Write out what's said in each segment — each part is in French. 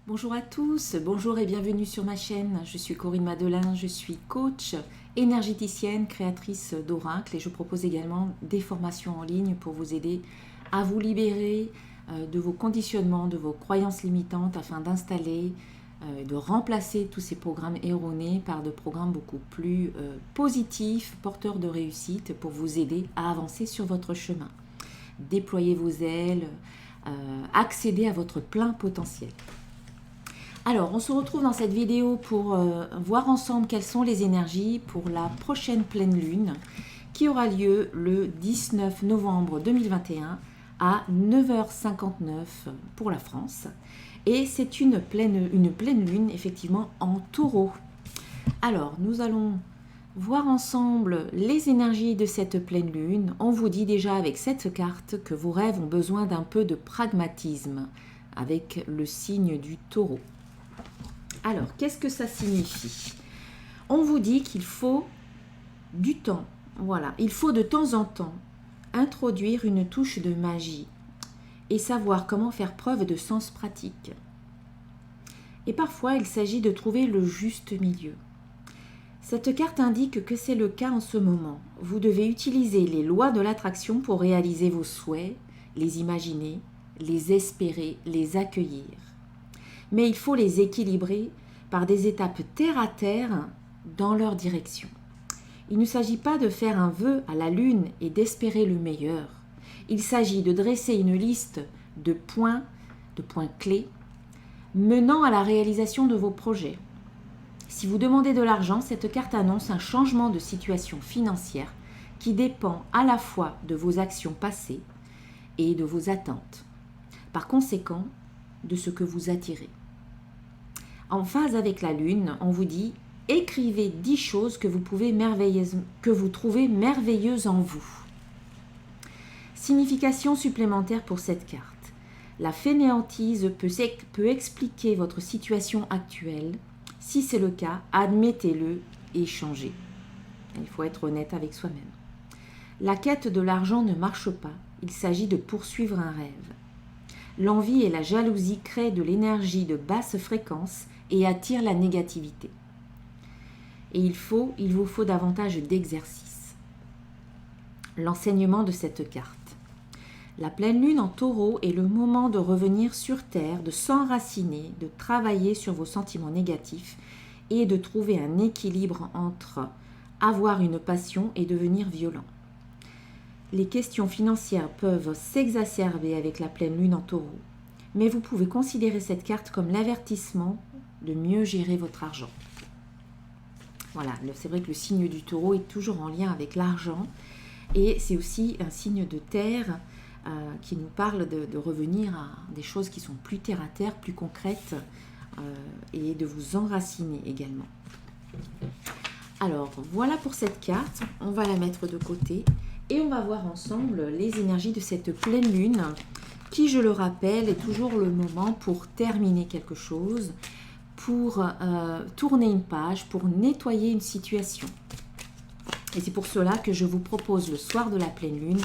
Bonjour à tous, bonjour et bienvenue sur ma chaîne. Je suis Corinne Madelin, je suis coach, énergéticienne, créatrice d'oracles et je propose également des formations en ligne pour vous aider à vous libérer de vos conditionnements, de vos croyances limitantes afin d'installer, de remplacer tous ces programmes erronés par de programmes beaucoup plus positifs, porteurs de réussite pour vous aider à avancer sur votre chemin. Déployer vos ailes, accéder à votre plein potentiel. Alors, on se retrouve dans cette vidéo pour voir ensemble quelles sont les énergies pour la prochaine pleine lune qui aura lieu le 19 novembre 2021 à 9h59 pour la France. Et c'est une pleine lune effectivement en taureau. Alors, nous allons voir ensemble les énergies de cette pleine lune. On vous dit déjà avec cette carte que vos rêves ont besoin d'un peu de pragmatisme avec le signe du taureau. Alors, qu'est-ce que ça signifie? On vous dit qu'il faut du temps. Voilà, il faut de temps en temps introduire une touche de magie et savoir comment faire preuve de sens pratique. Et parfois, il s'agit de trouver le juste milieu. Cette carte indique que c'est le cas en ce moment. Vous devez utiliser les lois de l'attraction pour réaliser vos souhaits, les imaginer, les espérer, les accueillir. Mais il faut les équilibrer par des étapes terre à terre dans leur direction. Il ne s'agit pas de faire un vœu à la lune et d'espérer le meilleur. Il s'agit de dresser une liste de points clés menant à la réalisation de vos projets. Si vous demandez de l'argent, cette carte annonce un changement de situation financière qui dépend à la fois de vos actions passées et de vos attentes. Par conséquent, de ce que vous attirez. En phase avec la lune, on vous dit « Écrivez 10 choses que vous trouvez merveilleuses en vous ». Signification supplémentaire pour cette carte. La fainéantise peut expliquer votre situation actuelle. Si c'est le cas, admettez-le et changez. Il faut être honnête avec soi-même. La quête de l'argent ne marche pas. Il s'agit de poursuivre un rêve. L'envie et la jalousie créent de l'énergie de basse fréquence et attirent la négativité. Et il vous faut davantage d'exercice. L'enseignement de cette carte. La pleine lune en taureau est le moment de revenir sur terre, de s'enraciner, de travailler sur vos sentiments négatifs et de trouver un équilibre entre avoir une passion et devenir violent. Les questions financières peuvent s'exacerber avec la pleine lune en taureau, mais vous pouvez considérer cette carte comme l'avertissement de mieux gérer votre argent. Voilà, c'est vrai que le signe du taureau est toujours en lien avec l'argent et c'est aussi un signe de terre qui nous parle de revenir à des choses qui sont plus terre à terre, plus concrètes et de vous enraciner également. Alors, voilà pour cette carte, on va la mettre de côté. Et on va voir ensemble les énergies de cette pleine lune qui, je le rappelle, est toujours le moment pour terminer quelque chose, pour tourner une page, pour nettoyer une situation. Et c'est pour cela que je vous propose le soir de la pleine lune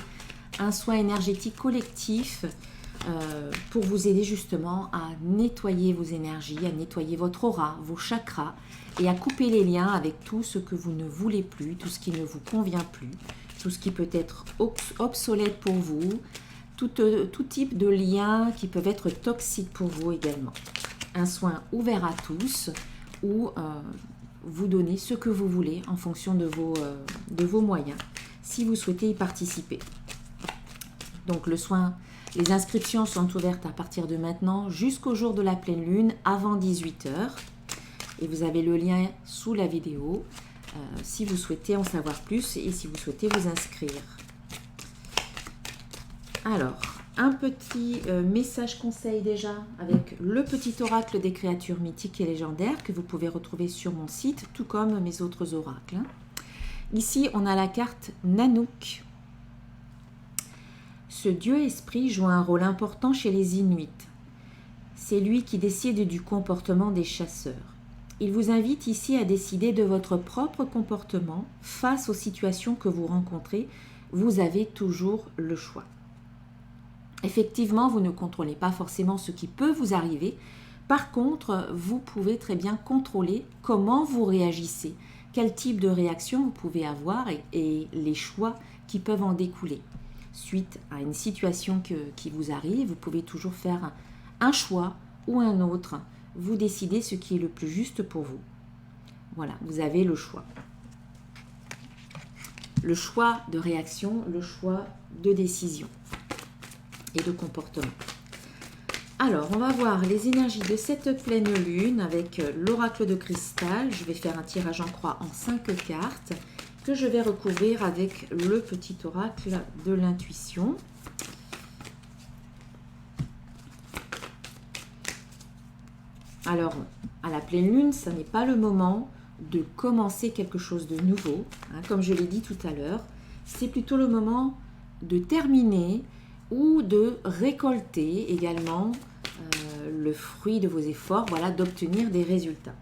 un soin énergétique collectif pour vous aider justement à nettoyer vos énergies, à nettoyer votre aura, vos chakras et à couper les liens avec tout ce que vous ne voulez plus, tout ce qui ne vous convient plus, tout ce qui peut être obsolète pour vous, tout type de liens qui peuvent être toxiques pour vous également. Un soin ouvert à tous où vous donnez ce que vous voulez en fonction de vos moyens, si vous souhaitez y participer. Donc le soin, les inscriptions sont ouvertes à partir de maintenant jusqu'au jour de la pleine lune avant 18h. Et vous avez le lien sous la vidéo si vous souhaitez en savoir plus et si vous souhaitez vous inscrire. Alors, un petit message conseil déjà avec le petit oracle des créatures mythiques et légendaires que vous pouvez retrouver sur mon site, tout comme mes autres oracles. Ici, on a la carte Nanook. Ce dieu-esprit joue un rôle important chez les Inuits. C'est lui qui décide du comportement des chasseurs. Il vous invite ici à décider de votre propre comportement face aux situations que vous rencontrez. Vous avez toujours le choix. Effectivement, vous ne contrôlez pas forcément ce qui peut vous arriver. Par contre, vous pouvez très bien contrôler comment vous réagissez, quel type de réaction vous pouvez avoir et les choix qui peuvent en découler. Suite à une situation qui vous arrive, vous pouvez toujours faire un choix ou un autre. Vous décidez ce qui est le plus juste pour vous. Voilà, vous avez le choix. Le choix de réaction, le choix de décision et de comportement. Alors, on va voir les énergies de cette pleine lune avec l'oracle de cristal. Je vais faire un tirage en croix en 5 cartes que je vais recouvrir avec le petit oracle de l'intuition. Alors, à la pleine lune, ce n'est pas le moment de commencer quelque chose de nouveau. Comme je l'ai dit tout à l'heure, c'est plutôt le moment de terminer ou de récolter également le fruit de vos efforts, voilà, d'obtenir des résultats.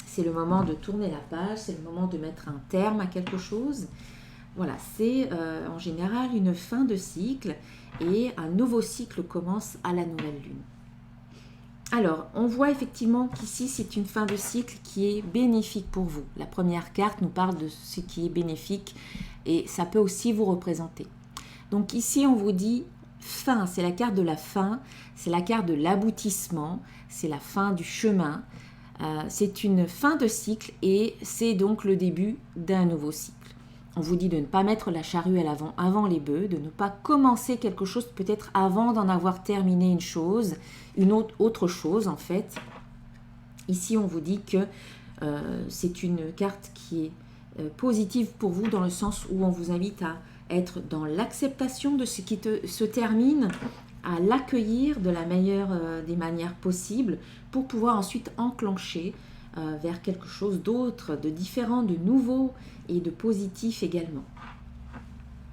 C'est le moment de tourner la page, c'est le moment de mettre un terme à quelque chose. Voilà, c'est en général une fin de cycle et un nouveau cycle commence à la nouvelle lune. Alors, on voit effectivement qu'ici, c'est une fin de cycle qui est bénéfique pour vous. La première carte nous parle de ce qui est bénéfique et ça peut aussi vous représenter. Donc ici, on vous dit fin, c'est la carte de la fin, c'est la carte de l'aboutissement, c'est la fin du chemin. C'est une fin de cycle et c'est donc le début d'un nouveau cycle. On vous dit de ne pas mettre la charrue à l'avant avant les bœufs, de ne pas commencer quelque chose peut-être avant d'en avoir terminé une chose, une autre chose en fait. Ici, on vous dit que c'est une carte qui est positive pour vous dans le sens où on vous invite à être dans l'acceptation de ce qui se termine, à l'accueillir de la meilleure des manières possibles pour pouvoir ensuite enclencher vers quelque chose d'autre, de différent, de nouveau et de positif également.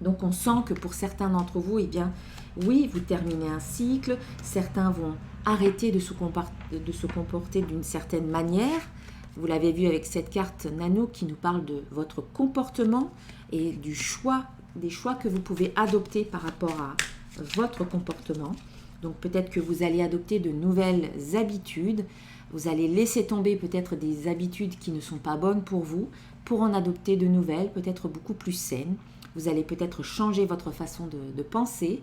Donc on sent que pour certains d'entre vous, eh bien, oui, vous terminez un cycle, certains vont arrêter de se comporter d'une certaine manière. Vous l'avez vu avec cette carte Nano qui nous parle de votre comportement et des choix que vous pouvez adopter par rapport à votre comportement. Donc peut-être que vous allez adopter de nouvelles habitudes, vous allez laisser tomber peut-être des habitudes qui ne sont pas bonnes pour vous, pour en adopter de nouvelles, peut-être beaucoup plus saines. Vous allez peut-être changer votre façon de penser,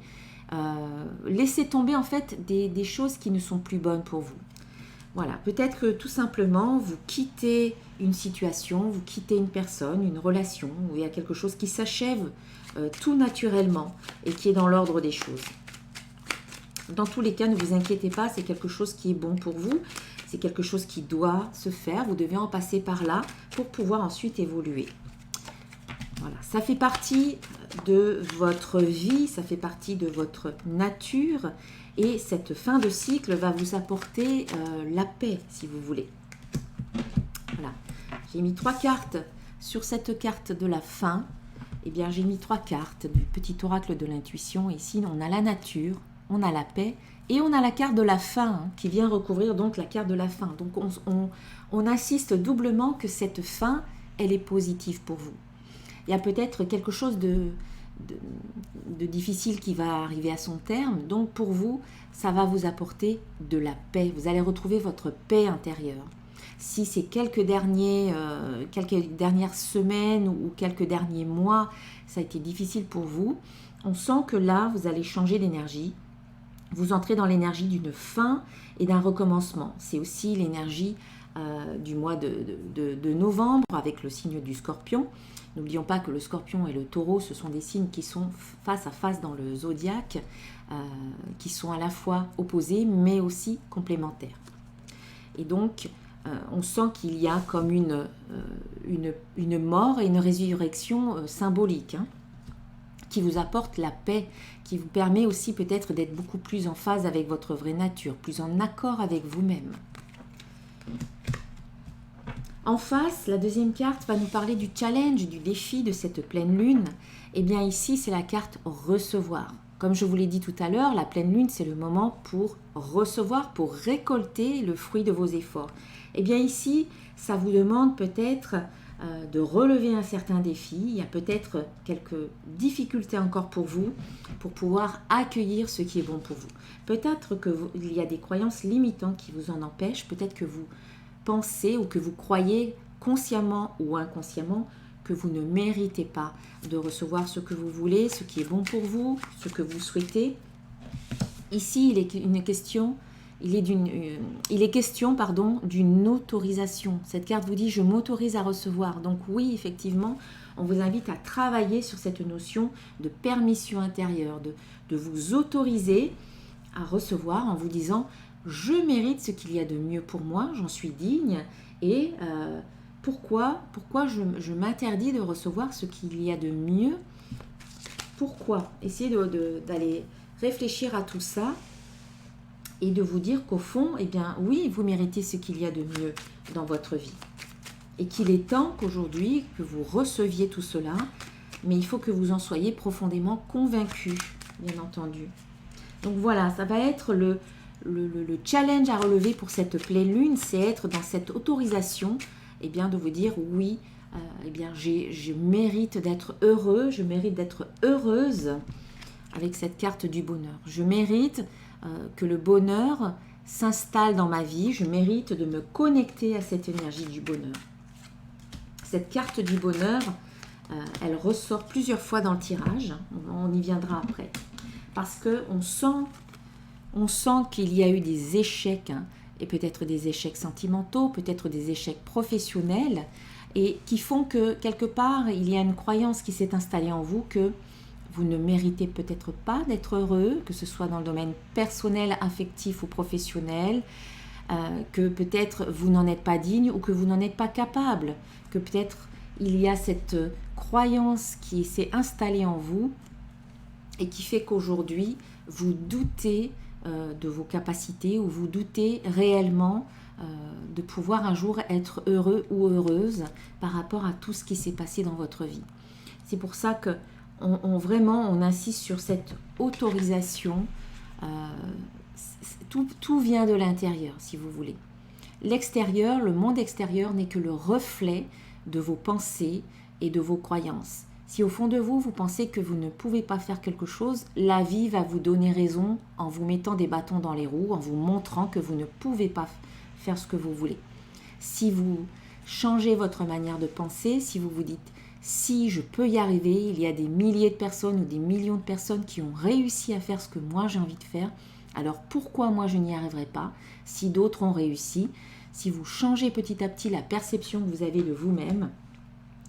laisser tomber en fait des choses qui ne sont plus bonnes pour vous. Voilà, peut-être que tout simplement vous quittez une situation, vous quittez une personne, une relation, où il y a quelque chose qui s'achève tout naturellement et qui est dans l'ordre des choses. Dans tous les cas, ne vous inquiétez pas, c'est quelque chose qui est bon pour vous, c'est quelque chose qui doit se faire, vous devez en passer par là pour pouvoir ensuite évoluer. Voilà, ça fait partie de votre vie, ça fait partie de votre nature et cette fin de cycle va vous apporter la paix si vous voulez. Voilà, j'ai mis 3 cartes sur cette carte de la fin. Eh bien, j'ai mis 3 cartes du petit oracle de l'intuition. Ici, on a la nature, on a la paix et on a la carte de la fin qui vient recouvrir donc la carte de la fin. Donc, on assiste doublement que cette fin, elle est positive pour vous. Il y a peut-être quelque chose de difficile qui va arriver à son terme. Donc, pour vous, ça va vous apporter de la paix. Vous allez retrouver votre paix intérieure. Si c'est quelques dernières semaines ou quelques derniers mois, ça a été difficile pour vous, on sent que là, vous allez changer d'énergie. Vous entrez dans l'énergie d'une fin et d'un recommencement. C'est aussi l'énergie du mois de novembre avec le signe du Scorpion. N'oublions pas que le Scorpion et le Taureau, ce sont des signes qui sont face à face dans le zodiaque, qui sont à la fois opposés mais aussi complémentaires. Et donc, on sent qu'il y a comme une mort et une résurrection symbolique qui vous apporte la paix, qui vous permet aussi peut-être d'être beaucoup plus en phase avec votre vraie nature, plus en accord avec vous-même. En face, la deuxième carte va nous parler du challenge, du défi de cette pleine lune. Eh bien ici, c'est la carte recevoir. Comme je vous l'ai dit tout à l'heure, la pleine lune, c'est le moment pour recevoir, pour récolter le fruit de vos efforts. Eh bien ici, ça vous demande peut-être de relever un certain défi. Il y a peut-être quelques difficultés encore pour vous pour pouvoir accueillir ce qui est bon pour vous. Peut-être qu'il y a des croyances limitantes qui vous en empêchent. Peut-être que vous pensez ou que vous croyez consciemment ou inconsciemment que vous ne méritez pas de recevoir ce que vous voulez, ce qui est bon pour vous, ce que vous souhaitez. Ici, il est question d'une autorisation. Cette carte vous dit « je m'autorise à recevoir ». Donc oui, effectivement, on vous invite à travailler sur cette notion de permission intérieure, de vous autoriser à recevoir en vous disant « je mérite ce qu'il y a de mieux pour moi, j'en suis digne et pourquoi je m'interdis de recevoir ce qu'il y a de mieux ?» Pourquoi? Essayez d'aller réfléchir à tout ça et de vous dire qu'au fond, eh bien oui, vous méritez ce qu'il y a de mieux dans votre vie. Et qu'il est temps qu'aujourd'hui, que vous receviez tout cela, mais il faut que vous en soyez profondément convaincus, bien entendu. Donc voilà, ça va être le challenge à relever pour cette pleine lune, c'est être dans cette autorisation, eh bien de vous dire oui, eh bien je mérite d'être heureux, je mérite d'être heureuse avec cette carte du bonheur. Je mérite que le bonheur s'installe dans ma vie, je mérite de me connecter à cette énergie du bonheur. Cette carte du bonheur, elle ressort plusieurs fois dans le tirage, on y viendra après, parce qu'on sent qu'il y a eu des échecs, et peut-être des échecs sentimentaux, peut-être des échecs professionnels, et qui font que quelque part, il y a une croyance qui s'est installée en vous que vous ne méritez peut-être pas d'être heureux, que ce soit dans le domaine personnel, affectif ou professionnel, que peut-être vous n'en êtes pas digne ou que vous n'en êtes pas capable, que peut-être il y a cette croyance qui s'est installée en vous et qui fait qu'aujourd'hui, vous doutez de vos capacités ou vous doutez réellement de pouvoir un jour être heureux ou heureuse par rapport à tout ce qui s'est passé dans votre vie. C'est pour ça que on insiste sur cette autorisation. Tout vient de l'intérieur, si vous voulez. L'extérieur, le monde extérieur n'est que le reflet de vos pensées et de vos croyances. Si au fond de vous, vous pensez que vous ne pouvez pas faire quelque chose, la vie va vous donner raison en vous mettant des bâtons dans les roues, en vous montrant que vous ne pouvez pas faire ce que vous voulez. Si vous changez votre manière de penser, si vous vous dites si je peux y arriver, il y a des milliers de personnes ou des millions de personnes qui ont réussi à faire ce que moi j'ai envie de faire, alors pourquoi moi je n'y arriverai pas si d'autres ont réussi? Si vous changez petit à petit la perception que vous avez de vous-même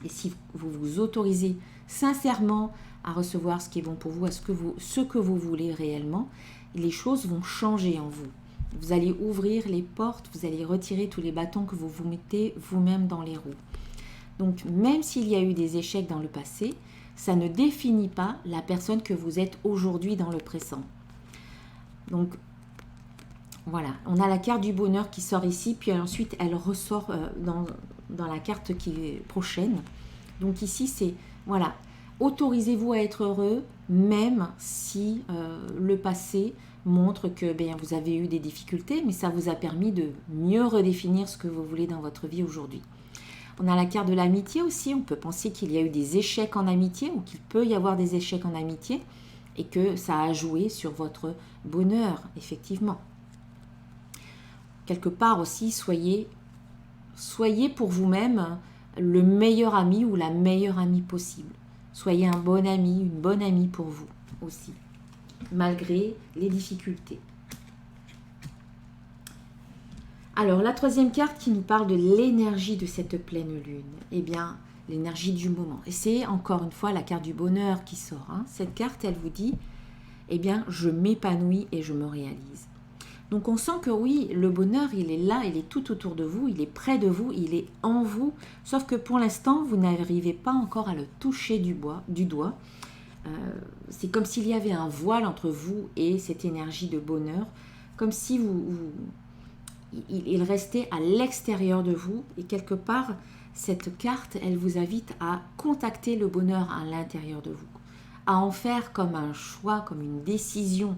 et si vous vous autorisez sincèrement à recevoir ce qui est bon pour vous, ce que vous voulez réellement, les choses vont changer en vous. Vous allez ouvrir les portes, vous allez retirer tous les bâtons que vous vous mettez vous-même dans les roues. Donc, même s'il y a eu des échecs dans le passé, ça ne définit pas la personne que vous êtes aujourd'hui dans le présent. Donc, voilà, on a la carte du bonheur qui sort ici, puis ensuite elle ressort dans la carte qui est prochaine. Donc ici, c'est, voilà, autorisez-vous à être heureux, même si le passé montre que vous avez eu des difficultés, mais ça vous a permis de mieux redéfinir ce que vous voulez dans votre vie aujourd'hui. On a la carte de l'amitié aussi, on peut penser qu'il y a eu des échecs en amitié ou qu'il peut y avoir des échecs en amitié et que ça a joué sur votre bonheur, effectivement. Quelque part aussi, soyez pour vous-même le meilleur ami ou la meilleure amie possible. Soyez un bon ami, une bonne amie pour vous aussi, malgré les difficultés. Alors, la troisième carte qui nous parle de l'énergie de cette pleine lune, eh bien, l'énergie du moment. Et c'est encore une fois la carte du bonheur qui sort. Cette carte, elle vous dit, eh bien, je m'épanouis et je me réalise. Donc, on sent que oui, le bonheur, il est là, il est tout autour de vous, il est près de vous, il est en vous. Sauf que pour l'instant, vous n'arrivez pas encore à le toucher du doigt. C'est comme s'il y avait un voile entre vous et cette énergie de bonheur, comme si il restait à l'extérieur de vous et quelque part, cette carte, elle vous invite à contacter le bonheur à l'intérieur de vous, à en faire comme un choix, comme une décision.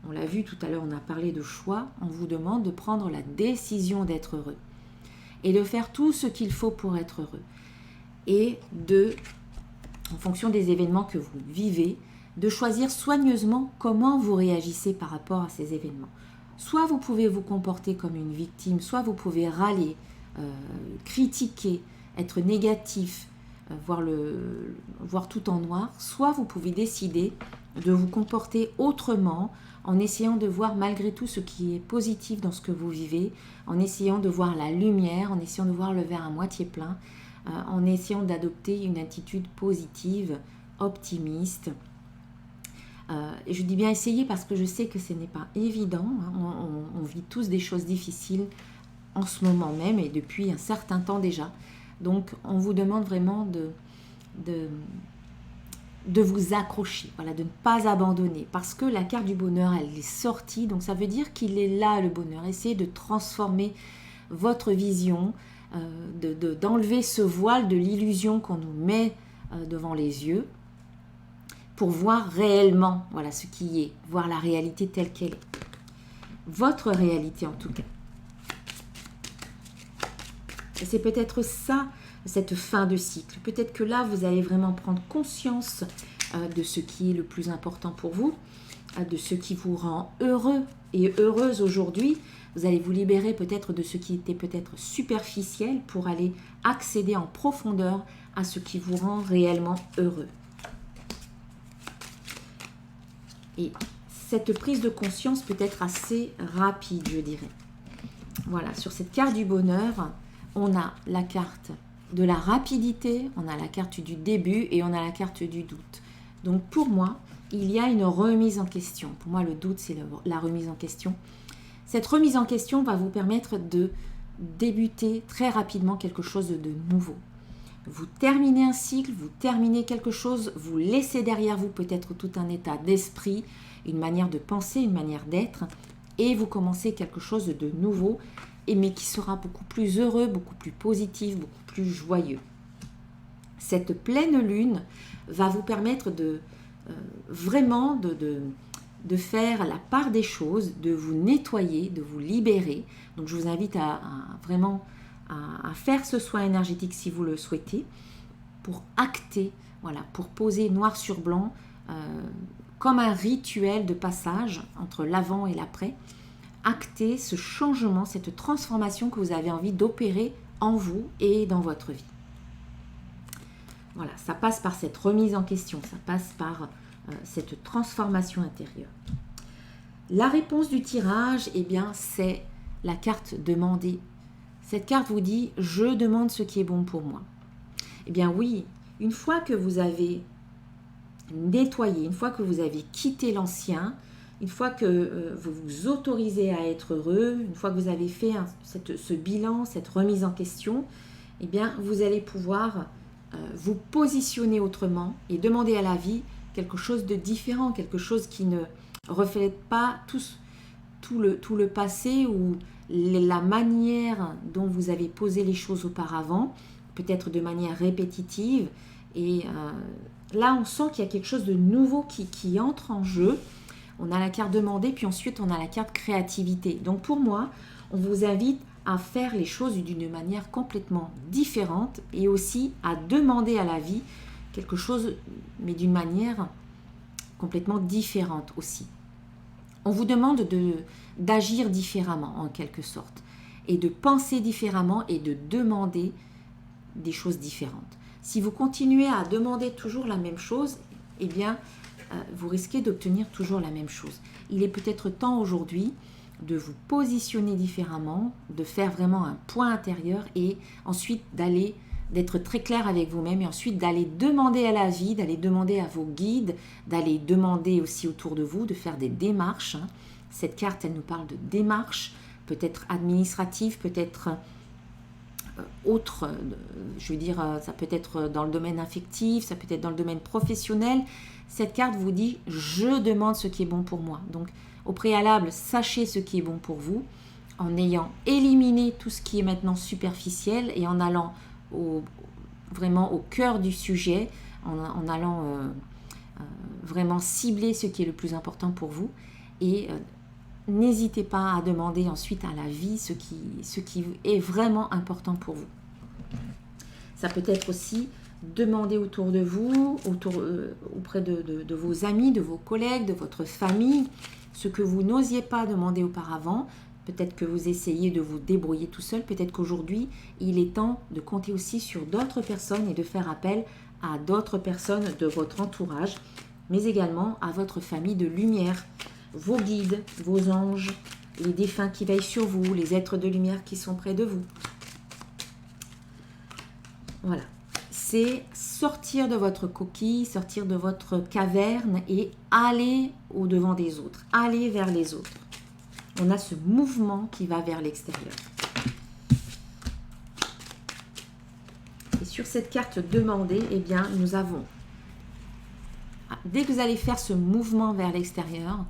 On l'a vu tout à l'heure, on a parlé de choix, on vous demande de prendre la décision d'être heureux et de faire tout ce qu'il faut pour être heureux. et en fonction des événements que vous vivez, de choisir soigneusement comment vous réagissez par rapport à ces événements. Soit vous pouvez vous comporter comme une victime, soit vous pouvez râler, critiquer, être négatif, voir tout en noir, soit vous pouvez décider de vous comporter autrement en essayant de voir malgré tout ce qui est positif dans ce que vous vivez, en essayant de voir la lumière, en essayant de voir le verre à moitié plein, en essayant d'adopter une attitude positive, optimiste. Et je dis bien essayer parce que je sais que ce n'est pas évident, hein. On vit tous des choses difficiles en ce moment même et depuis un certain temps déjà. Donc on vous demande vraiment de vous accrocher, voilà, de ne pas abandonner, parce que la carte du bonheur, elle est sortie, donc ça veut dire qu'il est là le bonheur. Essayez de transformer votre vision, d'enlever ce voile de l'illusion qu'on nous met devant les yeux, pour voir réellement, voilà, ce qui est, voir la réalité telle qu'elle est. Votre réalité en tout cas. Et c'est peut-être ça, cette fin de cycle. Peut-être que là, vous allez vraiment prendre conscience de ce qui est le plus important pour vous, de ce qui vous rend heureux et heureuse aujourd'hui. Vous allez vous libérer peut-être de ce qui était peut-être superficiel pour aller accéder en profondeur à ce qui vous rend réellement heureux. Et cette prise de conscience peut être assez rapide, je dirais. Voilà, sur cette carte du bonheur, on a la carte de la rapidité, on a la carte du début et on a la carte du doute. Donc pour moi, il y a une remise en question. Pour moi, le doute, c'est la remise en question. Cette remise en question va vous permettre de débuter très rapidement quelque chose de nouveau. Vous terminez un cycle, vous terminez quelque chose, vous laissez derrière vous peut-être tout un état d'esprit, une manière de penser, une manière d'être, et vous commencez quelque chose de nouveau, mais qui sera beaucoup plus heureux, beaucoup plus positif, beaucoup plus joyeux. Cette pleine lune va vous permettre vraiment de faire la part des choses, de vous nettoyer, de vous libérer. Donc je vous invite à vraiment à faire ce soin énergétique si vous le souhaitez, pour acter, voilà, pour poser noir sur blanc, comme un rituel de passage entre l'avant et l'après, acter ce changement, cette transformation que vous avez envie d'opérer en vous et dans votre vie. Voilà, ça passe par cette remise en question, ça passe par cette transformation intérieure. La réponse du tirage, eh bien, c'est la carte demandée. Cette carte vous dit « Je demande ce qui est bon pour moi ». Eh bien oui, une fois que vous avez nettoyé, une fois que vous avez quitté l'ancien, une fois que vous vous autorisez à être heureux, une fois que vous avez fait ce bilan, cette remise en question, eh bien vous allez pouvoir vous positionner autrement et demander à la vie quelque chose de différent, quelque chose qui ne reflète pas tout le passé ou la manière dont vous avez posé les choses auparavant, peut-être de manière répétitive. Et là, on sent qu'il y a quelque chose de nouveau qui entre en jeu. On a la carte demandée, puis ensuite on a la carte créativité. Donc pour moi, on vous invite à faire les choses d'une manière complètement différente et aussi à demander à la vie quelque chose, mais d'une manière complètement différente aussi. On vous demande d'agir différemment en quelque sorte et de penser différemment et de demander des choses différentes. Si vous continuez à demander toujours la même chose, eh bien, vous risquez d'obtenir toujours la même chose. Il est peut-être temps aujourd'hui de vous positionner différemment, de faire vraiment un point intérieur et ensuite d'être très clair avec vous-même et ensuite d'aller demander à la vie, d'aller demander à vos guides, d'aller demander aussi autour de vous, de faire des démarches. Cette carte, elle nous parle de démarches, peut-être administratives, peut-être autres, je veux dire, ça peut être dans le domaine affectif, ça peut être dans le domaine professionnel. Cette carte vous dit « Je demande ce qui est bon pour moi ». Donc, au préalable, sachez ce qui est bon pour vous, en ayant éliminé tout ce qui est maintenant superficiel et en allant vraiment au cœur du sujet, en allant vraiment cibler ce qui est le plus important pour vous. Et n'hésitez pas à demander ensuite à la vie ce qui est vraiment important pour vous. Ça peut être aussi demander autour de vous, auprès de vos amis, de vos collègues, de votre famille, ce que vous n'osiez pas demander auparavant. Peut-être que vous essayez de vous débrouiller tout seul. Peut-être qu'aujourd'hui, il est temps de compter aussi sur d'autres personnes et de faire appel à d'autres personnes de votre entourage, mais également à votre famille de lumière, vos guides, vos anges, les défunts qui veillent sur vous, les êtres de lumière qui sont près de vous. Voilà. C'est sortir de votre coquille, sortir de votre caverne et aller au-devant des autres, aller vers les autres. On a ce mouvement qui va vers l'extérieur. Et sur cette carte demandée, eh bien, nous avons, dès que vous allez faire ce mouvement vers l'extérieur,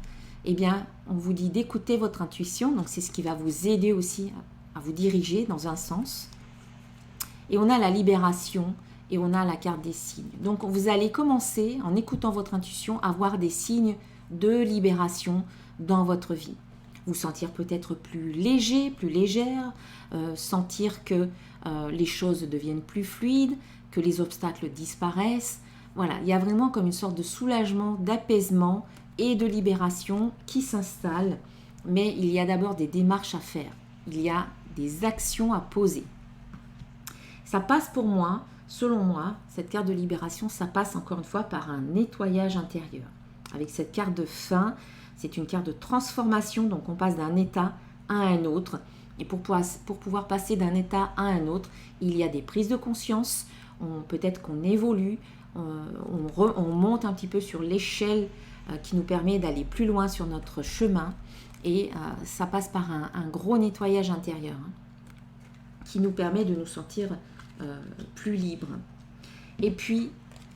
eh bien, on vous dit d'écouter votre intuition. Donc, c'est ce qui va vous aider aussi à vous diriger dans un sens. Et on a la libération et on a la carte des signes. Donc, vous allez commencer, en écoutant votre intuition, à voir des signes de libération dans votre vie. Vous sentir peut-être plus léger, plus légère, sentir que les choses deviennent plus fluides, que les obstacles disparaissent. Voilà, il y a vraiment comme une sorte de soulagement, d'apaisement et de libération qui s'installe. Mais il y a d'abord des démarches à faire. Il y a des actions à poser. Ça passe pour moi, selon moi, cette carte de libération, ça passe encore une fois par un nettoyage intérieur. Avec cette carte de fin, c'est une carte de transformation, donc on passe d'un état à un autre. Et pour pouvoir passer d'un état à un autre, il y a des prises de conscience, peut-être qu'on évolue, on monte un petit peu sur l'échelle qui nous permet d'aller plus loin sur notre chemin. Et ça passe par un gros nettoyage intérieur qui nous permet de nous sentir plus libres. Et puis,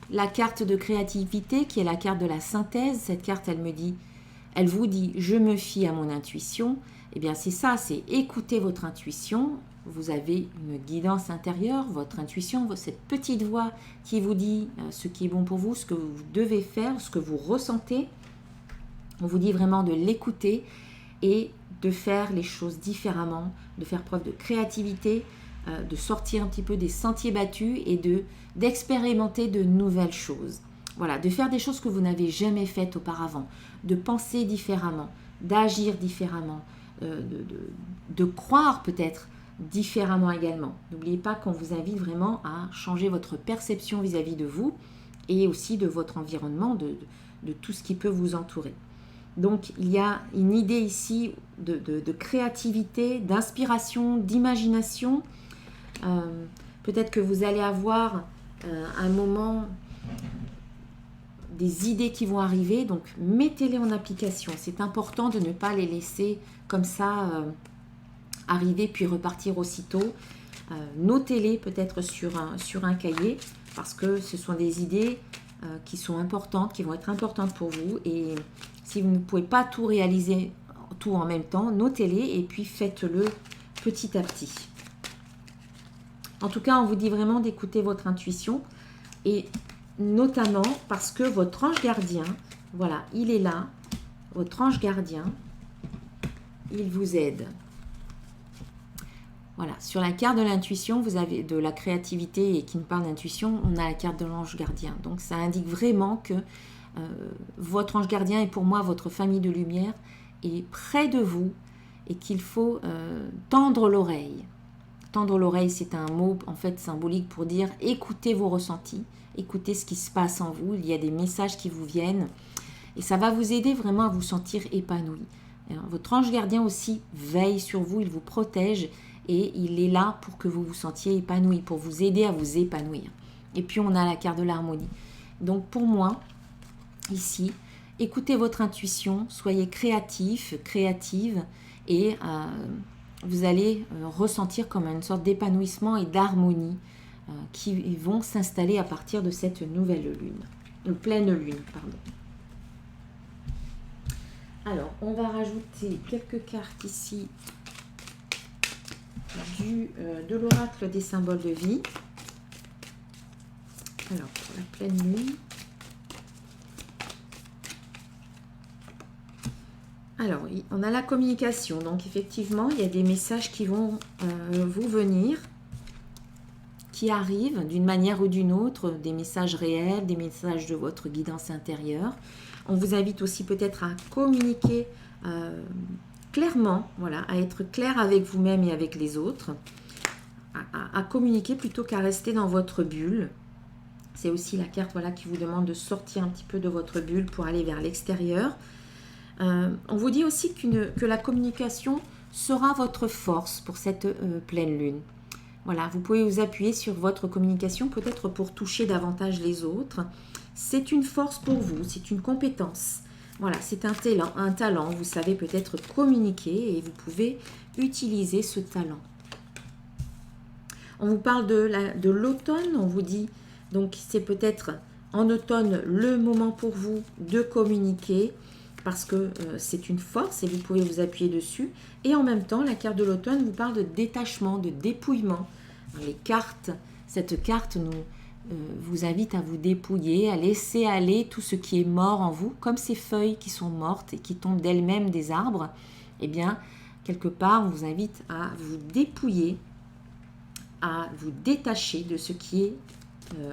la carte de créativité qui est la carte de la synthèse, cette carte, elle vous dit, je me fie à mon intuition. Eh bien, c'est ça, c'est écouter votre intuition. Vous avez une guidance intérieure, votre intuition, cette petite voix qui vous dit ce qui est bon pour vous, ce que vous devez faire, ce que vous ressentez. On vous dit vraiment de l'écouter et de faire les choses différemment, de faire preuve de créativité, de sortir un petit peu des sentiers battus et d'expérimenter de nouvelles choses. Voilà, de faire des choses que vous n'avez jamais faites auparavant, de penser différemment, d'agir différemment, de croire peut-être différemment également. N'oubliez pas qu'on vous invite vraiment à changer votre perception vis-à-vis de vous et aussi de votre environnement, de tout ce qui peut vous entourer. Donc, il y a une idée ici de créativité, d'inspiration, d'imagination. Peut-être que vous allez avoir un moment des idées qui vont arriver, donc mettez-les en application. C'est important de ne pas les laisser comme ça arriver puis repartir aussitôt. Notez-les peut-être sur un cahier parce que ce sont des idées qui sont importantes, qui vont être importantes pour vous. Et si vous ne pouvez pas tout réaliser tout en même temps, notez-les et puis faites-le petit à petit. En tout cas, on vous dit vraiment d'écouter votre intuition et notamment parce que votre ange gardien, voilà, il est là, votre ange gardien, il vous aide. Voilà, sur la carte de l'intuition, vous avez de la créativité et qui nous parle d'intuition, on a la carte de l'ange gardien. Donc ça indique vraiment que votre ange gardien est pour moi votre famille de lumière est près de vous et qu'il faut tendre l'oreille. Tendre l'oreille, c'est un mot en fait symbolique pour dire écoutez vos ressentis, écoutez ce qui se passe en vous, il y a des messages qui vous viennent et ça va vous aider vraiment à vous sentir épanoui. Votre ange gardien aussi veille sur vous, il vous protège et il est là pour que vous vous sentiez épanoui, pour vous aider à vous épanouir. Et puis on a la carte de l'harmonie. Donc pour moi, ici, écoutez votre intuition, soyez créatif, créative et vous allez ressentir comme une sorte d'épanouissement et d'harmonie qui vont s'installer à partir de cette nouvelle lune, pleine lune, pardon. Alors, on va rajouter quelques cartes ici de l'oracle des symboles de vie. Alors, pour la pleine lune. Alors, on a la communication. Donc, effectivement, il y a des messages qui vont vous venir, qui arrivent d'une manière ou d'une autre, des messages réels, des messages de votre guidance intérieure. On vous invite aussi peut-être à communiquer clairement, voilà, à être clair avec vous-même et avec les autres, à communiquer plutôt qu'à rester dans votre bulle. C'est aussi la carte, voilà, qui vous demande de sortir un petit peu de votre bulle pour aller vers l'extérieur. On vous dit aussi que la communication sera votre force pour cette pleine lune. Voilà, vous pouvez vous appuyer sur votre communication peut-être pour toucher davantage les autres. C'est une force pour vous, c'est une compétence. Voilà, c'est un talent. Vous savez peut-être communiquer et vous pouvez utiliser ce talent. On vous parle de l'automne, on vous dit, donc c'est peut-être en automne le moment pour vous de communiquer parce que c'est une force et vous pouvez vous appuyer dessus. Et en même temps, la carte de l'automne vous parle de détachement, de dépouillement. Les cartes, cette carte vous invite à vous dépouiller, à laisser aller tout ce qui est mort en vous, comme ces feuilles qui sont mortes et qui tombent d'elles-mêmes des arbres. Eh bien, quelque part, on vous invite à vous dépouiller, à vous détacher de ce qui est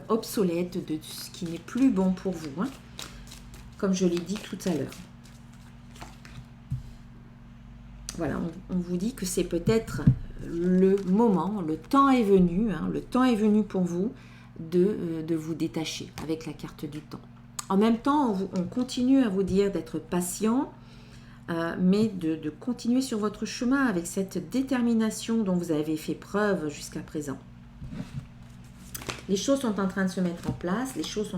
obsolète, de ce qui n'est plus bon pour vous, hein, comme je l'ai dit tout à l'heure. Voilà, on vous dit que c'est peut-être le moment, le temps est venu, hein, le temps est venu pour vous de vous détacher avec la carte du temps. En même temps, on continue à vous dire d'être patient, mais de continuer sur votre chemin avec cette détermination dont vous avez fait preuve jusqu'à présent. Les choses sont en train de se mettre en place, les choses sont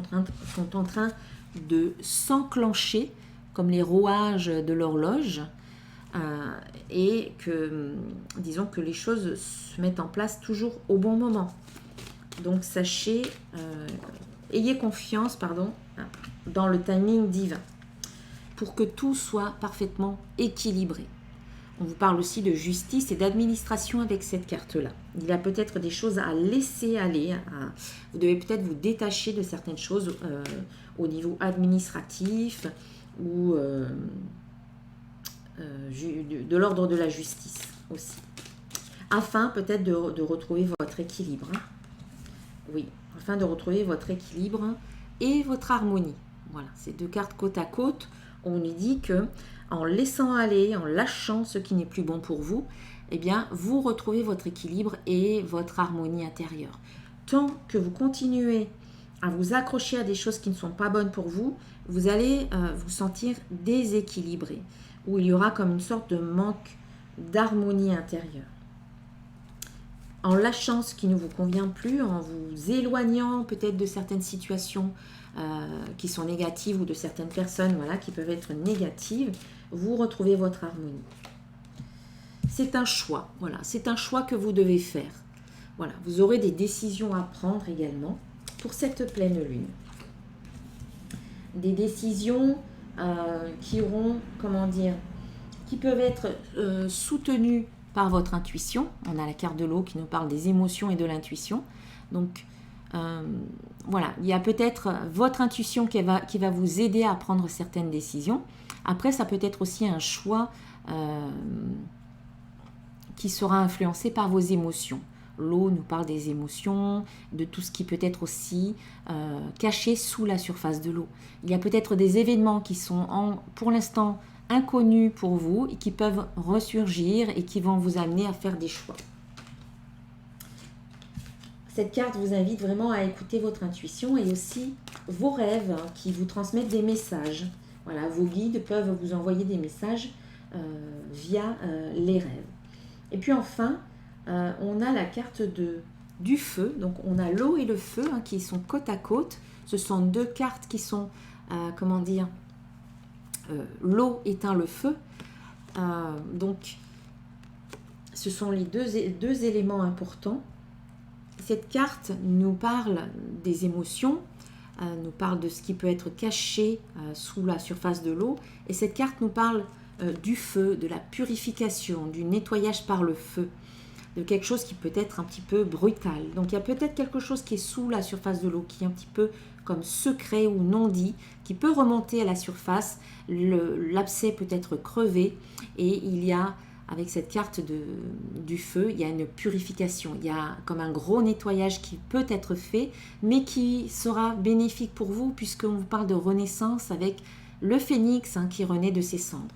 en train de s'enclencher comme les rouages de l'horloge, et que, disons que les choses se mettent en place toujours au bon moment. Donc sachez, ayez confiance, dans le timing divin pour que tout soit parfaitement équilibré. On vous parle aussi de justice et d'administration avec cette carte-là. Il y a peut-être des choses à laisser aller. Vous devez peut-être vous détacher de certaines choses au niveau administratif ou de l'ordre de la justice aussi. Afin peut-être de retrouver votre équilibre. Hein. Oui, afin de retrouver votre équilibre et votre harmonie. Voilà, ces deux cartes côte à côte, on nous dit que en laissant aller, en lâchant ce qui n'est plus bon pour vous, eh bien, vous retrouvez votre équilibre et votre harmonie intérieure. Tant que vous continuez à vous accrocher à des choses qui ne sont pas bonnes pour vous, vous allez vous sentir déséquilibré, où il y aura comme une sorte de manque d'harmonie intérieure. En lâchant ce qui ne vous convient plus, en vous éloignant peut-être de certaines situations qui sont négatives ou de certaines personnes qui peuvent être négatives, vous retrouvez votre harmonie. C'est un choix, c'est un choix que vous devez faire. Voilà, vous aurez des décisions à prendre également pour cette pleine lune. Des décisions qui auront, qui peuvent être soutenues par votre intuition. On a la carte de l'eau qui nous parle des émotions et de l'intuition. Donc, il y a peut-être votre intuition qui va vous aider à prendre certaines décisions. Après, ça peut être aussi un choix qui sera influencé par vos émotions. L'eau nous parle des émotions, de tout ce qui peut être aussi caché sous la surface de l'eau. Il y a peut-être des événements qui sont pour l'instant inconnus pour vous et qui peuvent ressurgir et qui vont vous amener à faire des choix. Cette carte vous invite vraiment à écouter votre intuition et aussi vos rêves qui vous transmettent des messages. Voilà, vos guides peuvent vous envoyer des messages via les rêves. Et puis enfin, on a la carte du feu. Donc on a l'eau et le feu qui sont côte à côte. Ce sont deux cartes qui sont, l'eau éteint le feu. Donc ce sont les deux éléments importants. Cette carte nous parle des émotions, nous parle de ce qui peut être caché sous la surface de l'eau. Et cette carte nous parle du feu, de la purification, du nettoyage par le feu, de quelque chose qui peut être un petit peu brutal. Donc il y a peut-être quelque chose qui est sous la surface de l'eau, qui est un petit peu comme secret ou non dit, qui peut remonter à la surface. L'abcès peut être crevé et il y a avec cette carte du feu, il y a une purification, il y a comme un gros nettoyage qui peut être fait, mais qui sera bénéfique pour vous, puisqu'on vous parle de renaissance avec le phénix qui renaît de ses cendres.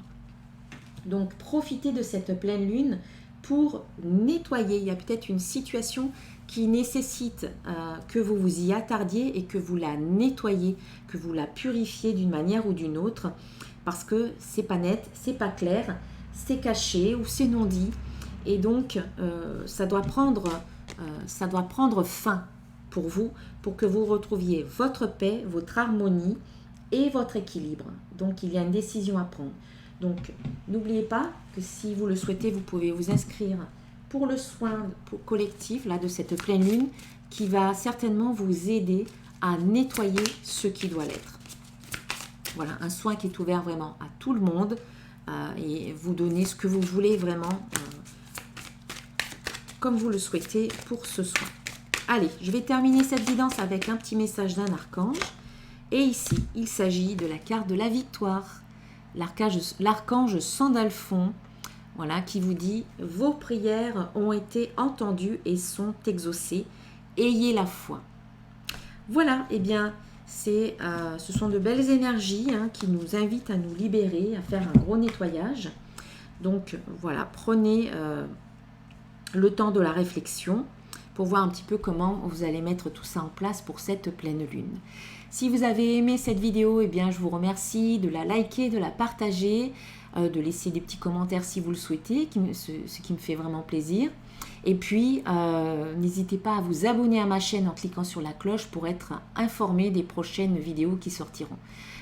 Donc profitez de cette pleine lune pour nettoyer. Il y a peut-être une situation qui nécessite que vous vous y attardiez et que vous la nettoyez, que vous la purifiez d'une manière ou d'une autre, parce que c'est pas net, c'est pas clair, c'est caché ou c'est non dit, et donc ça doit prendre fin pour vous, pour que vous retrouviez votre paix, votre harmonie et votre équilibre. Donc il y a une décision à prendre. Donc n'oubliez pas que si vous le souhaitez, vous pouvez vous inscrire pour le soin collectif là, de cette pleine lune, qui va certainement vous aider à nettoyer ce qui doit l'être. Voilà, un soin qui est ouvert vraiment à tout le monde, et vous donner ce que vous voulez vraiment, comme vous le souhaitez pour ce soin. Allez, je vais terminer cette guidance avec un petit message d'un archange. Et ici, il s'agit de la carte de la victoire. L'archange Sandalphon, voilà, qui vous dit « Vos prières ont été entendues et sont exaucées. Ayez la foi. » Voilà, eh bien, ce sont de belles énergies qui nous invitent à nous libérer, à faire un gros nettoyage. Donc voilà, prenez le temps de la réflexion pour voir un petit peu comment vous allez mettre tout ça en place pour cette pleine lune. Si vous avez aimé cette vidéo, eh bien, je vous remercie de la liker, de la partager, de laisser des petits commentaires si vous le souhaitez, ce qui me fait vraiment plaisir. Et puis, n'hésitez pas à vous abonner à ma chaîne en cliquant sur la cloche pour être informé des prochaines vidéos qui sortiront.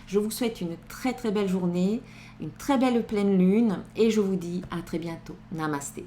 Je vous souhaite une très très belle journée, une très belle pleine lune et je vous dis à très bientôt. Namasté.